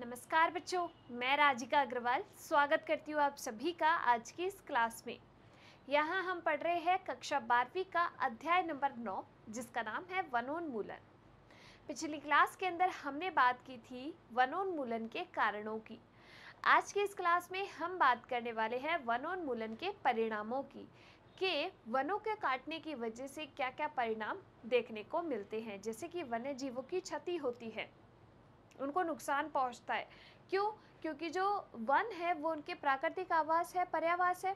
नमस्कार बच्चों, मैं राजिका अग्रवाल स्वागत करती हूँ आप सभी का आज की इस क्लास में। यहाँ हम पढ़ रहे हैं कक्षा 12वीं का अध्याय नंबर 9 जिसका नाम है वनोन्मूलन। पिछली क्लास के अंदर हमने बात की थी वनोन्मूलन के कारणों की। आज की इस क्लास में हम बात करने वाले हैं वनोन्मूलन के परिणामों की कि वनों के काटने की वजह से क्या क्या परिणाम देखने को मिलते हैं, जैसे कि वन्य जीवों की क्षति होती है, उनको नुकसान पहुंचता है। क्यों? क्योंकि जो वन है वो उनके प्राकृतिक आवास है, पर्यावास है।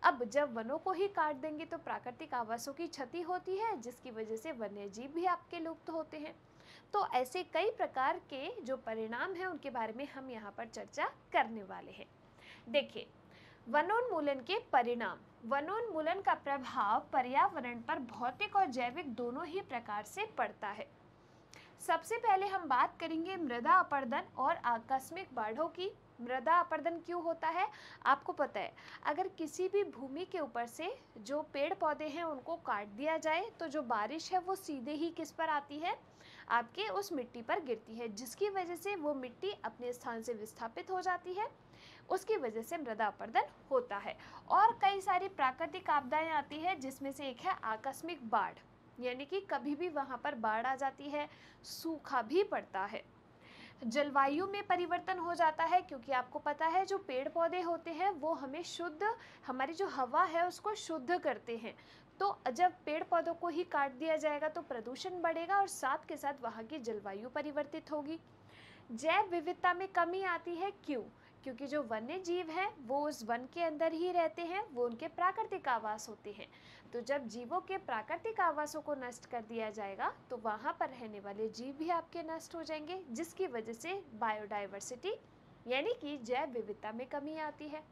अब जब वनों को ही काट देंगे तो प्राकृतिक आवासों की क्षति होती है, जिसकी वजह से वन्य जीव भी आपके लुप्त होते हैं। तो ऐसे कई प्रकार के जो परिणाम हैं उनके बारे में हम यहाँ पर चर्चा करने वाले हैं। देखिए, वनोन्मूलन के परिणाम। वनोन्मूलन का प्रभाव पर्यावरण पर भौतिक और जैविक दोनों ही प्रकार से पड़ता है। सबसे पहले हम बात करेंगे मृदा अपरदन और आकस्मिक बाढ़ों की। मृदा अपरदन क्यों होता है? आपको पता है, अगर किसी भी भूमि के ऊपर से जो पेड़ पौधे हैं उनको काट दिया जाए तो जो बारिश है वो सीधे ही किस पर आती है? आपके उस मिट्टी पर गिरती है, जिसकी वजह से वो मिट्टी अपने स्थान से विस्थापित हो जाती है। उसकी वजह से मृदा अपरदन होता है। और कई सारी प्राकृतिक आपदाएं आती है, जिसमें से एक है आकस्मिक बाढ़, यानी कि कभी भी वहां पर बाढ़ आ जाती है, सूखा भी पड़ता है। जलवायु में परिवर्तन हो जाता है, क्योंकि आपको पता है जो पेड़ पौधे होते हैं वो हमें शुद्ध, हमारी जो हवा है उसको शुद्ध करते हैं। तो जब पेड़ पौधों को ही काट दिया जाएगा तो प्रदूषण बढ़ेगा और साथ के साथ वहाँ की जलवायु परिवर्तित होगी। जैव विविधता में कमी आती है। क्यों? क्योंकि जो वन्य जीव हैं वो उस वन के अंदर ही रहते हैं, वो उनके प्राकृतिक आवास होते हैं। तो जब जीवों के प्राकृतिक आवासों को नष्ट कर दिया जाएगा तो वहाँ पर रहने वाले जीव भी आपके नष्ट हो जाएंगे, जिसकी वजह से बायोडाइवर्सिटी यानी कि जैव विविधता में कमी आती है।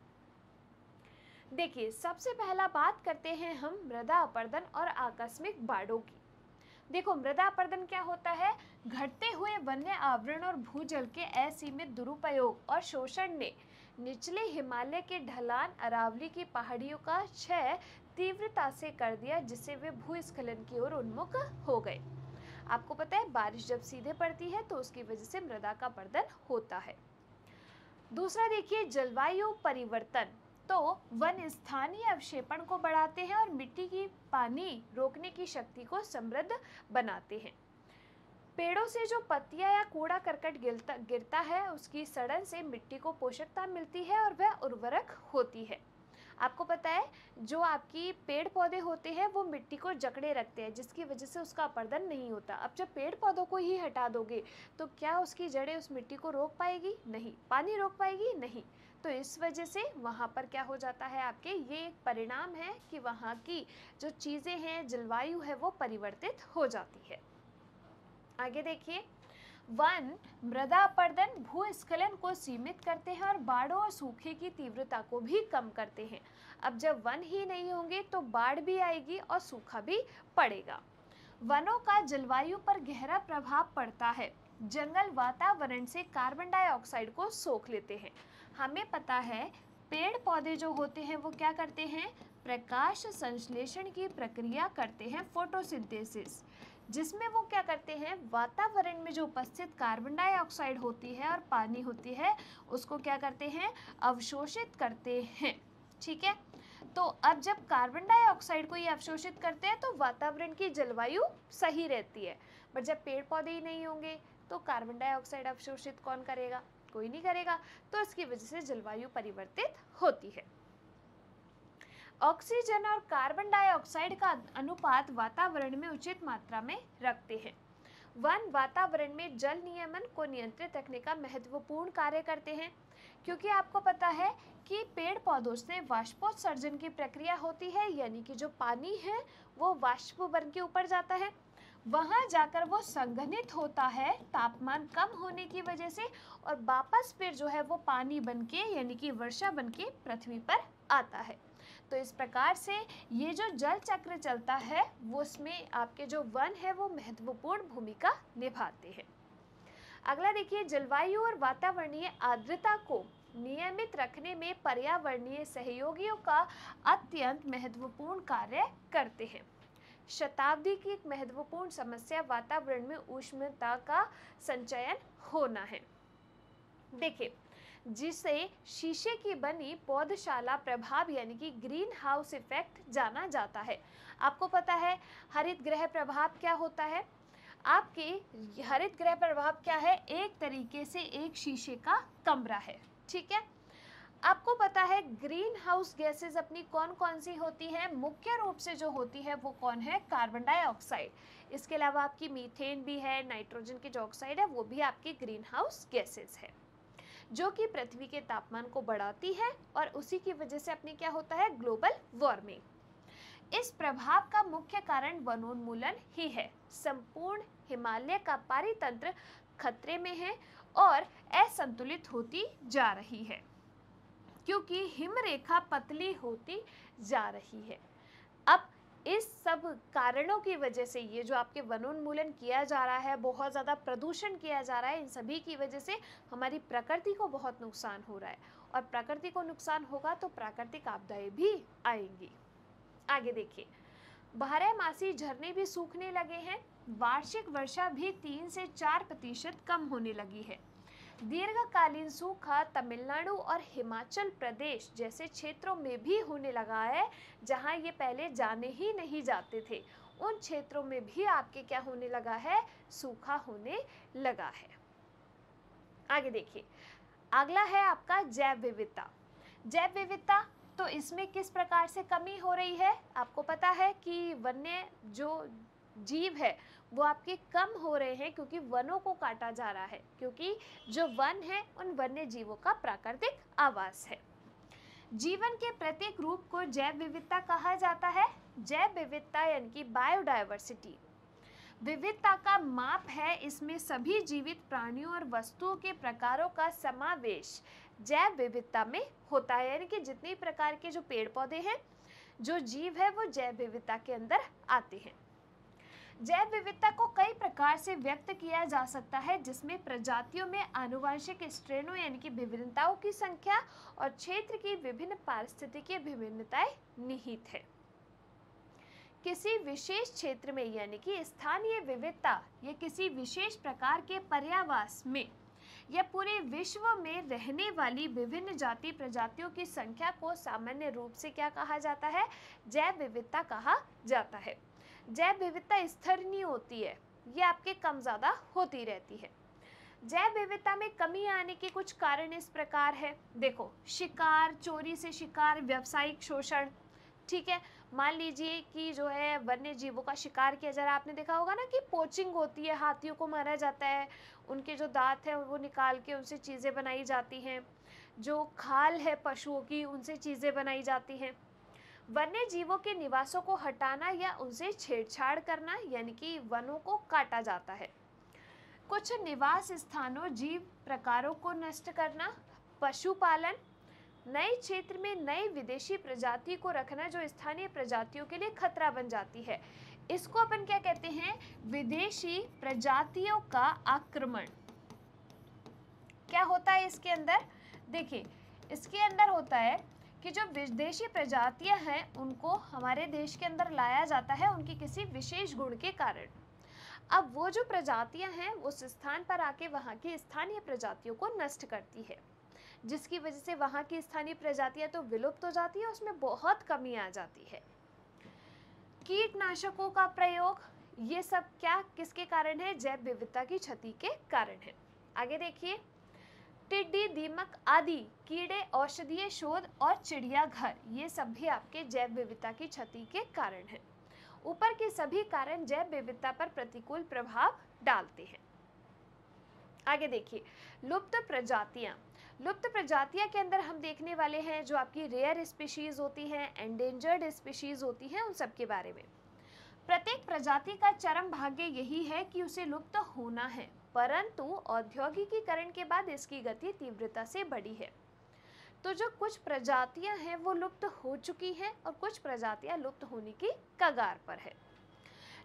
देखिए, सबसे पहला बात करते हैं हम मृदा अपरदन और आकस्मिक बाढ़ों की। देखो, मृदा अपरदन क्या होता है? घटते हुए वन्य आवरण और भूजल के असीमित दुरुपयोग और शोषण ने निचले हिमालय के ढलान अरावली की पहाड़ियों का क्षय तीव्रता से कर दिया, जिससे वे भूस्खलन की ओर उन्मुख हो गए। आपको पता है, बारिश जब सीधे पड़ती है तो उसकी वजह से मृदा का अपरदन होता है। दूसरा देखिए, जलवायु परिवर्तन। तो वन स्थानीय अवक्षेपण को बढ़ाते हैं और मिट्टी की पानी रोकने की शक्ति को समृद्ध बनाते हैं। पेड़ों से जो पत्तियां या कूड़ा करकट गिरता है उसकी सड़न से मिट्टी को पोषकता मिलती है और वह उर्वरक होती है। आपको पता है, जो आपकी पेड़ पौधे होते हैं वो मिट्टी को जकड़े रखते हैं, जिसकी वजह से उसका अपरदन नहीं होता। अब जब पेड़ पौधों को ही हटा दोगे तो क्या उसकी जड़ें उस मिट्टी को रोक पाएगी? नहीं। पानी रोक पाएगी? नहीं। तो इस वजह से वहाँ पर क्या हो जाता है, आपके ये एक परिणाम है कि वहाँ की जो चीज़ें हैं, जलवायु है, वो परिवर्तित हो जाती है। आगे देखिए, वन मृदा अपरदन भूस्खलन को सीमित करते हैं और बाढ़ों और सूखे की तीव्रता को भी कम करते हैं। अब जब वन ही नहीं होंगे तो बाढ़ भी आएगी और सूखा भी पड़ेगा। वनों का जलवायु पर गहरा प्रभाव पड़ता है। जंगल वातावरण से कार्बन डाइऑक्साइड को सोख लेते हैं। हमें पता है, पेड़ पौधे जो होते हैं वो क्या करते हैं? प्रकाश संश्लेषण की प्रक्रिया करते हैं, फोटोसिंथेसिस, जिसमें वो क्या करते हैं? वातावरण में जो उपस्थित कार्बन डाइऑक्साइड होती है और पानी होती है उसको क्या करते हैं? अवशोषित करते हैं। ठीक है। तो अब जब कार्बन डाइऑक्साइड को ये अवशोषित करते हैं तो वातावरण की जलवायु सही रहती है। पर जब पेड़ पौधे ही नहीं होंगे तो कार्बन डाइऑक्साइड अवशोषित कौन करेगा? कोई नहीं करेगा। तो इसकी वजह से जलवायु परिवर्तित होती है। ऑक्सीजन और कार्बन डाइऑक्साइड का अनुपात वातावरण में उचित मात्रा में रखते हैं। वन वातावरण में जल नियमन को नियंत्रित रखने का महत्वपूर्ण कार्य करते हैं, क्योंकि आपको पता है कि पेड़ पौधों से वाष्पोत्सर्जन की प्रक्रिया होती है, यानी कि जो पानी है वो वाष्प बन के ऊपर जाता है, वहां जाकर वो संघनित होता है तापमान कम होने की वजह से, और वापस फिर जो है वो पानी बनके यानी कि वर्षा बनके पृथ्वी पर आता है। तो इस प्रकार से ये जो जल चक्र चलता है वो उसमें आपके जो वन है वो महत्वपूर्ण भूमिका निभाते हैं। अगला देखिए, जलवायु और वातावरणीय आर्द्रता को नियमित रखने में पर्यावरणीय सहयोगियों का अत्यंत महत्वपूर्ण कार्य करते हैं। शताब्दी की एक महत्वपूर्ण समस्या वातावरण में उष्णता का संचयन होना है। देखिए, जिसे शीशे की बनी पौधशाला प्रभाव यानी कि ग्रीन हाउस इफेक्ट जाना जाता है। आपको पता है हरित गृह प्रभाव क्या होता है? आपके हरित गृह प्रभाव क्या है? एक तरीके से एक शीशे का कमरा है, ठीक है। आपको पता है ग्रीन हाउस गैसेस अपनी कौन कौन सी होती हैं? मुख्य रूप से जो होती है वो कौन है? Carbon dioxide. इसके अलावा आपकी मीथेन भी है, नाइट्रोजन की जो ऑक्साइड है वो भी आपकी ग्रीन हाउस गैसेस है, जो कि पृथ्वी के तापमान को बढ़ाती है और उसी की वजह से अपनी क्या होता है? Global warming. इस प्रभाव का मुख्य कारण वनोन्मूलन ही है। संपूर्ण हिमालय का पारितंत्र खतरे में है और असंतुलित होती जा रही है, क्योंकि हिमरेखा पतली होती जा रही है। अब इस सब कारणों की वजह से ये जो आपके वनोन्मूलन किया जा रहा है, बहुत ज़्यादा प्रदूषण किया जा रहा है, इन सभी की वजह से हमारी प्रकृति को बहुत नुकसान हो रहा है और प्रकृति को नुकसान होगा तो प्राकृतिक आपदाएं भी आएंगी। आगे देखिए, बारहमासी झरने भी सूखने लगे हैं। वार्षिक वर्षा भी 3 से 4% कम होने लगी है। दीर्घकालीन सूखा तमिलनाडु और हिमाचल प्रदेश जैसे क्षेत्रों में भी होने लगा है, जहां ये पहले जाने ही नहीं जाते थे। उन क्षेत्रों में भी आपके क्या होने लगा है? सूखा होने लगा है। आगे देखिए, अगला है आपका जैव विविधता। जैव विविधता, तो इसमें किस प्रकार से कमी हो रही है? आपको पता है कि वन्य जो जीव है वो आपके कम हो रहे हैं क्योंकि वनों को काटा जा रहा है, क्योंकि जो वन है उन वन्य जीवों का प्राकृतिक आवास है। जीवन के प्रत्येक रूप को जैव विविधता कहा जाता है। जैव विविधता यानी कि बायोडायवर्सिटी विविधता का माप है। इसमें सभी जीवित प्राणियों और वस्तुओं के प्रकारों का समावेश जैव विविधता में होता है, यानी कि जितने प्रकार के जो पेड़ पौधे हैं, जो जीव है, वो जैव विविधता के अंदर आते हैं। जैव विविधता को कई प्रकार से व्यक्त किया जा सकता है, जिसमें प्रजातियों में आनुवंशिक स्ट्रेनों यानी कि विभिन्नताओं की संख्या और क्षेत्र की विभिन्न पारिस्थितिकीय विभिन्नताएं निहित है। किसी विशेष क्षेत्र में यानी कि स्थानीय विविधता या किसी विशेष प्रकार के पर्यावास में या पूरे विश्व में रहने वाली विभिन्न जाति प्रजातियों की संख्या को सामान्य रूप से क्या कहा जाता है? जैव विविधता कहा जाता है। जैव विविधता स्थिर नहीं होती है, ये आपके कम ज़्यादा होती रहती है। जैव विविधता में कमी आने के कुछ कारण इस प्रकार है। देखो, शिकार, चोरी से शिकार, व्यावसायिक शोषण, ठीक है। मान लीजिए कि जो है वन्य जीवों का शिकार किया जा रहा है। आपने देखा होगा ना कि पोचिंग होती है, हाथियों को मारा जाता है, उनके जो दांत हैं वो निकाल के उनसे चीज़ें बनाई जाती हैं। जो खाल है पशुओं की, उनसे चीज़ें बनाई जाती हैं। वन्य जीवों के निवासों को हटाना या उनसे छेड़छाड़ करना यानी कि वनों को काटा जाता है। कुछ निवास स्थानों, जीव प्रकारों को नष्ट करना, पशुपालन, नए क्षेत्र में नई विदेशी प्रजाति को रखना जो स्थानीय प्रजातियों के लिए खतरा बन जाती है। इसको अपन क्या कहते हैं? विदेशी प्रजातियों का आक्रमण। क्या होता है इसके अंदर? देखिए, इसके अंदर होता है कि जो विदेशी प्रजातियां हैं उनको हमारे देश के अंदर लाया जाता है उनकी किसी विशेष गुण के कारण। अब वो जो प्रजातियां हैं उस स्थान पर आके वहाँ की स्थानीय प्रजातियों को नष्ट करती है, जिसकी वजह से वहाँ की स्थानीय प्रजातियां तो विलुप्त हो जाती है, उसमें बहुत कमी आ जाती है। कीटनाशकों का प्रयोग, ये सब क्या किसके कारण है? जैव विविधता की क्षति के कारण है। आगे देखिए, टिड्डी, दीमक आदि कीड़े, औषधीय शोध और चिड़ियाघर, ये सब भी आपके जैव विविधता की क्षति के कारण हैं। ऊपर के सभी कारण जैव विविधता पर प्रतिकूल प्रभाव डालते हैं। आगे देखिए, लुप्त प्रजातियां। लुप्त प्रजातियां के अंदर हम देखने वाले हैं जो आपकी रेयर स्पीशीज होती हैं, एंडेंजर्ड स्पीशीज होती हैं, उन सब के बारे में। प्रत्येक प्रजाति का चरम भाग्य यही है कि उसे लुप्त होना है, परंतु औद्योगिकीकरण के बाद इसकी गति तीव्रता से बढ़ी है। तो जो कुछ प्रजातियां हैं वो लुप्त हो चुकी हैं और कुछ प्रजातियां लुप्त होने की कगार पर है।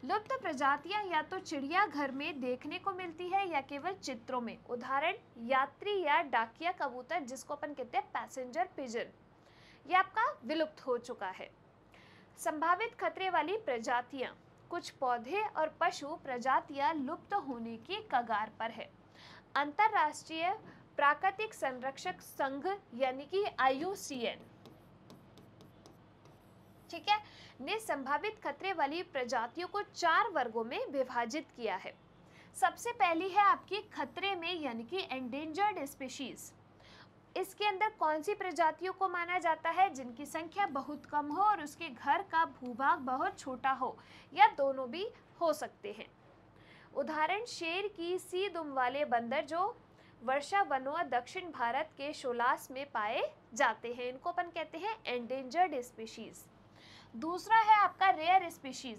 लुप्त प्रजातियां या तो चिड़ियाघर में देखने को मिलती है या केवल चित्रों में। उदाहरण, यात्री या डाकिया कबूतर, जिसको अपन कहते हैं पैसेंजर पिजन, ये आपका विलुप्त हो चुका है। संभावित खतरे वाली प्रजातियां, कुछ पौधे और पशु प्रजातियां लुप्त होने की कगार पर है। अंतरराष्ट्रीय प्राकृतिक संरक्षक संघ यानी कि IUCN, ठीक है, ने संभावित खतरे वाली प्रजातियों को 4 वर्गों में विभाजित किया है। सबसे पहली है आपकी खतरे में यानी कि एंडेंजर्ड स्पीशीज। इसके अंदर कौन सी प्रजातियों को माना जाता है? जिनकी संख्या बहुत कम हो और उसके घर का भूभाग बहुत छोटा हो, या दोनों भी हो सकते हैं। उदाहरण शेर की सी दुम वाले बंदर जो वर्षा वनों दक्षिण भारत के शोलास में पाए जाते हैं, इनको अपन कहते हैं एंडेंजर्ड स्पीशीज। दूसरा है आपका रेयर स्पीशीज।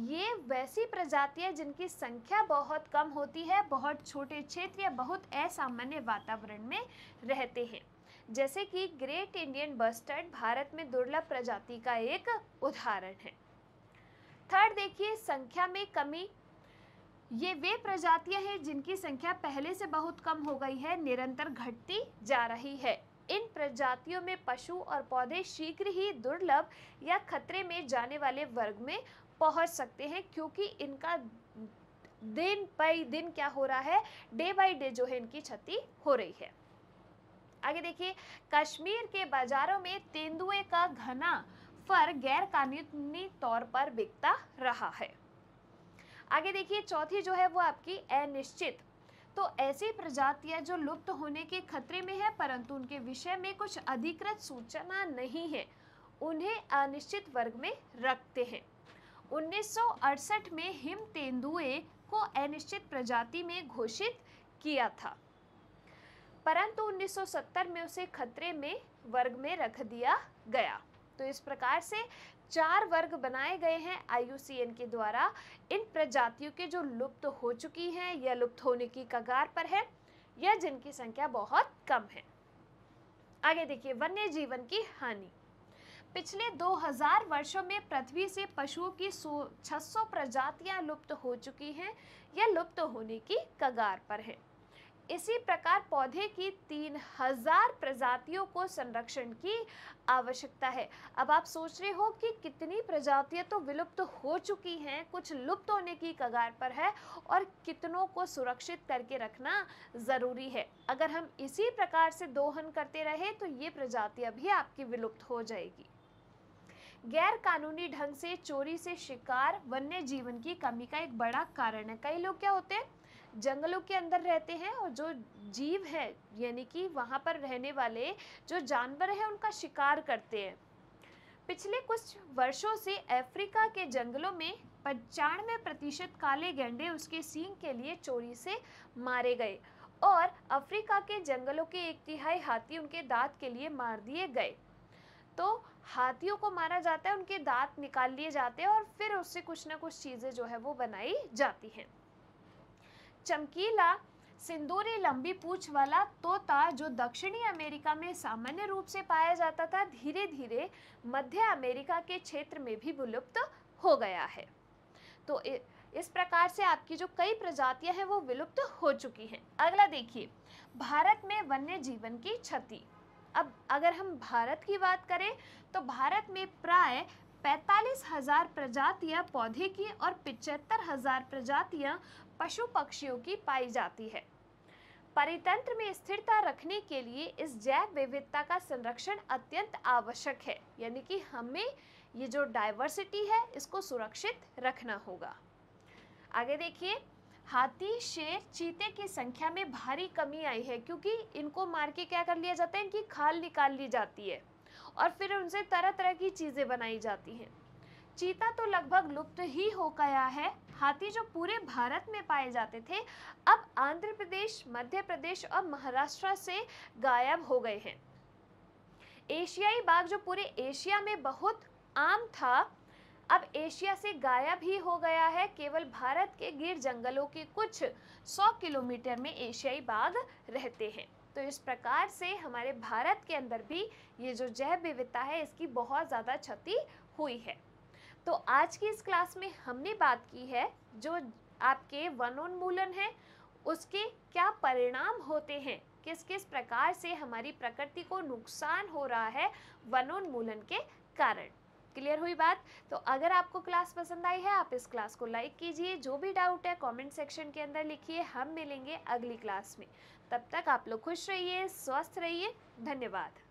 ये वैसी प्रजातियां जिनकी संख्या बहुत कम होती है, बहुत छोटे क्षेत्र या बहुत असामान्य वातावरण में रहते हैं, जैसे कि ग्रेट इंडियन बस्टर्ड भारत में दुर्लभ प्रजाति का एक उदाहरण है। थर्ड देखिए, संख्या में कमी। ये वे प्रजातियां हैं जिनकी संख्या पहले से बहुत कम हो गई है, निरंतर घटती जा रही है। इन प्रजातियों में पशु और पौधे शीघ्र ही दुर्लभ या खतरे में जाने वाले वर्ग में पहुंच सकते हैं, क्योंकि इनका दिन बाई दिन क्या हो रहा है, डे बाई डे जो है इनकी क्षति हो रही है। आगे देखिए, कश्मीर के बाजारों में तेंदुए का घना फर गैर कानूनी तौर पर बिकता रहा है। आगे देखिए, चौथी जो है वो आपकी अनिश्चित। तो ऐसी प्रजातियां जो लुप्त होने के खतरे में है परंतु उनके विषय में कुछ अधिकृत सूचना नहीं है, उन्हें अनिश्चित वर्ग में रखते हैं। 1968 में हिम तेंदुए को अनिश्चित प्रजाति में घोषित किया था, परंतु 1970 में उसे खतरे में वर्ग में रख दिया गया। तो इस प्रकार से 4 वर्ग बनाए गए हैं IUCN के द्वारा इन प्रजातियों के जो लुप्त हो चुकी हैं या लुप्त होने की कगार पर है या जिनकी संख्या बहुत कम है। आगे देखिए, वन्य जीवन की हानि। पिछले 2000 वर्षों में पृथ्वी से पशुओं की 600 प्रजातियां लुप्त हो चुकी हैं या लुप्त होने की कगार पर है। इसी प्रकार पौधे की 3000 प्रजातियों को संरक्षण की आवश्यकता है। अब आप सोच रहे हो कि कितनी प्रजातियां तो विलुप्त हो चुकी हैं, कुछ लुप्त होने की कगार पर है, और कितनों को सुरक्षित करके रखना ज़रूरी है। अगर हम इसी प्रकार से दोहन करते रहे तो ये प्रजातियां भी आपकी विलुप्त हो जाएगी। गैर कानूनी ढंग से चोरी से शिकार वन्य जीवन की कमी का एक बड़ा कारण है। कई लोग क्या होते हैं, जंगलों के अंदर रहते हैं और जो जीव है यानी कि वहाँ पर रहने वाले जो जानवर हैं उनका शिकार करते हैं। पिछले कुछ वर्षों से अफ्रीका के जंगलों में 95% काले गैंडे उसके सींग के लिए चोरी से मारे गए, और अफ्रीका के जंगलों के 1/3 हाथी उनके दांत के लिए मार दिए गए। तो हाथियों को मारा जाता है, उनके दांत निकाल लिए जाते हैं और फिर उससे कुछ ना कुछ चीज़ें जो है वो बनाई जाती हैं। चमकीला सिंदूरी लंबी पूंछ वाला तोता जो दक्षिणी अमेरिका में सामान्य रूप से पाया जाता था, धीरे धीरे मध्य अमेरिका के क्षेत्र में भी विलुप्त हो गया है। तो इस प्रकार से आपकी जो कई प्रजातियां हैं वो विलुप्त हो चुकी हैं। अगला देखिए, भारत में वन्य जीवन की क्षति। अब अगर हम भारत की बात करें तो भारत में प्राय 45,000 प्रजातियां पौधे की और 75,000 प्रजातियां पशु पक्षियों की पाई जाती है। परितंत्र में स्थिरता रखने के लिए इस जैव विविधता का संरक्षण अत्यंत आवश्यक है, यानी कि हमें ये जो डाइवर्सिटी है इसको सुरक्षित रखना होगा। आगे देखिए, हाथी, शेर, चीते की संख्या में भारी कमी आई है, क्योंकि इनको मार के क्या कर लिया जाता है, इनकी खाल निकाल ली जाती है और फिर उनसे तरह तरह की चीजें बनाई जाती हैं। चीता तो लगभग लुप्त ही हो गया है। हाथी जो पूरे भारत में पाए जाते थे अब आंध्र प्रदेश, मध्य प्रदेश और महाराष्ट्र से गायब हो गए हैं। एशियाई बाघ जो पूरे एशिया में बहुत आम था अब एशिया से गायब ही हो गया है। केवल भारत के गिर जंगलों के कुछ 100 किलोमीटर में एशियाई बाघ रहते हैं। तो इस प्रकार से हमारे भारत के अंदर भी ये जो जैव विविधता है इसकी बहुत ज़्यादा क्षति हुई है। तो आज की इस क्लास में हमने बात की है जो आपके वनोन्मूलन है उसके क्या परिणाम होते हैं, किस किस प्रकार से हमारी प्रकृति को नुकसान हो रहा है वनोन्मूलन के कारण। क्लियर हुई बात? तो अगर आपको क्लास पसंद आई है आप इस क्लास को लाइक कीजिए, जो भी डाउट है कमेंट सेक्शन के अंदर लिखिए। हम मिलेंगे अगली क्लास में, तब तक आप लोग खुश रहिए, स्वस्थ रहिए। धन्यवाद।